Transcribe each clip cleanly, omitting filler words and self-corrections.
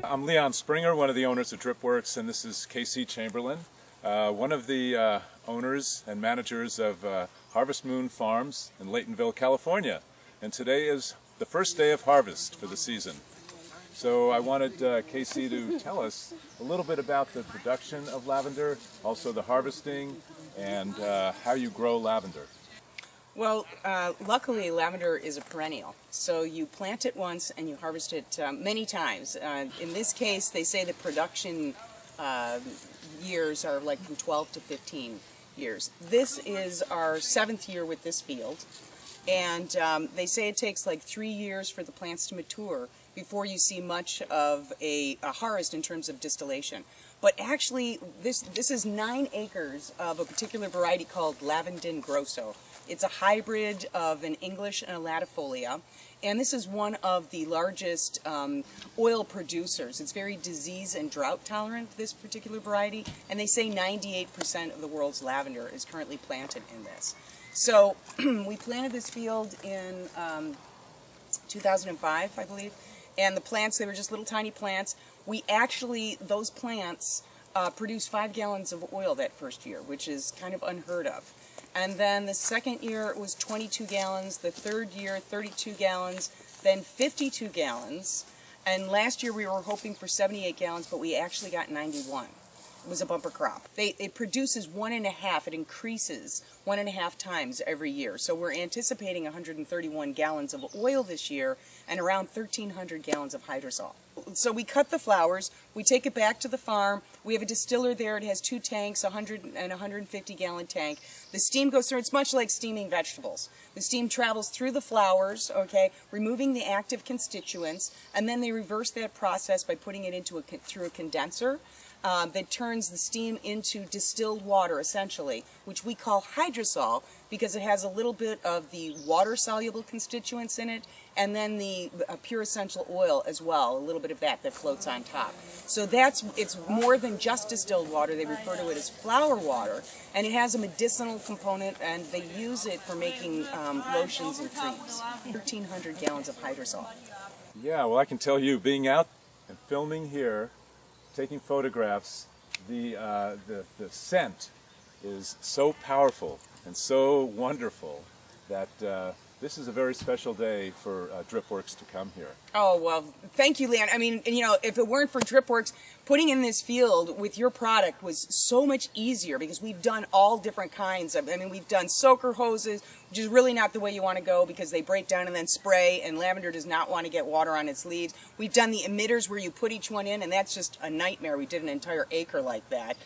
I'm Leon Springer, one of the owners of Dripworks, and this is Casey Chamberlain, one of the owners and managers of Harvest Moon Farms in Laytonville, California. And today is the first day of harvest for the season. So I wanted Casey to tell us a little bit about the production of lavender, also the harvesting, and how you grow lavender. Well, luckily lavender is a perennial, so you plant it once and you harvest it many times. In this case, they say the production years are like from 12 to 15 years. This is our 7th year with this field, and they say it takes like 3 years for the plants to mature before you see much of a harvest in terms of distillation. But actually, this is 9 acres of a particular variety called Lavender grosso. It's a hybrid of an English and a latifolia, and this is one of the largest oil producers. It's very disease and drought tolerant, this particular variety, and they say 98% of the world's lavender is currently planted in this. So we planted this field in 2005, I believe, and the plants, they were just little tiny plants. We actually, those plants produced 5 gallons of oil that first year, which is kind of unheard of. And then the second year it was 22 gallons, the third year 32 gallons, then 52 gallons, and last year we were hoping for 78 gallons, but we actually got 91. It was a bumper crop. It produces 1.5, it increases 1.5 times every year. So we're anticipating 131 gallons of oil this year and around 1,300 gallons of hydrosol. So we cut the flowers, we take it back to the farm, we have a distiller there, it has 2 tanks, 100 and 150 gallon tank. The steam goes through, it's much like steaming vegetables. The steam travels through the flowers, okay, removing the active constituents, and then they reverse that process by putting it into through a condenser. That turns the steam into distilled water, essentially, which we call hydrosol because it has a little bit of the water-soluble constituents in it, and then the pure essential oil as well, a little bit of that floats on top. So it's more than just distilled water. They refer to it as flower water, and it has a medicinal component, and they use it for making lotions and creams. 1,300 gallons of hydrosol. Yeah, well, I can tell you, being out and filming here, taking photographs, the scent is so powerful and so wonderful that this is a very special day for Dripworks to come here. Oh, well, thank you, Leon. I mean, you know, if it weren't for Dripworks, putting in this field with your product was so much easier because we've done all different kinds of, I mean, we've done soaker hoses, which is really not the way you want to go because they break down and then spray, and lavender does not want to get water on its leaves. We've done the emitters where you put each one in, and that's just a nightmare. We did an entire acre like that.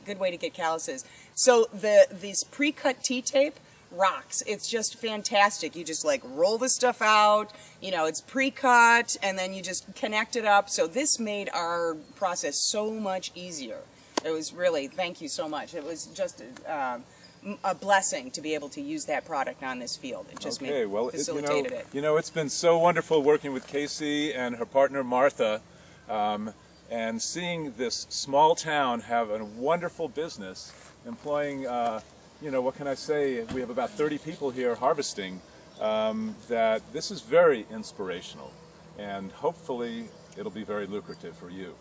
Good way to get calluses. So this pre-cut T-tape rocks. It's just fantastic. You just like roll the stuff out, you know, it's pre-cut, and then you just connect it up. So this made our process so much easier. It was really, thank you so much. It was just a blessing to be able to use that product on this field. It just facilitated it. You know, it's been so wonderful working with Casey and her partner Martha, and seeing this small town have a wonderful business, employing, you know, what can I say? We have about 30 people here harvesting. That this is very inspirational, and hopefully it'll be very lucrative for you.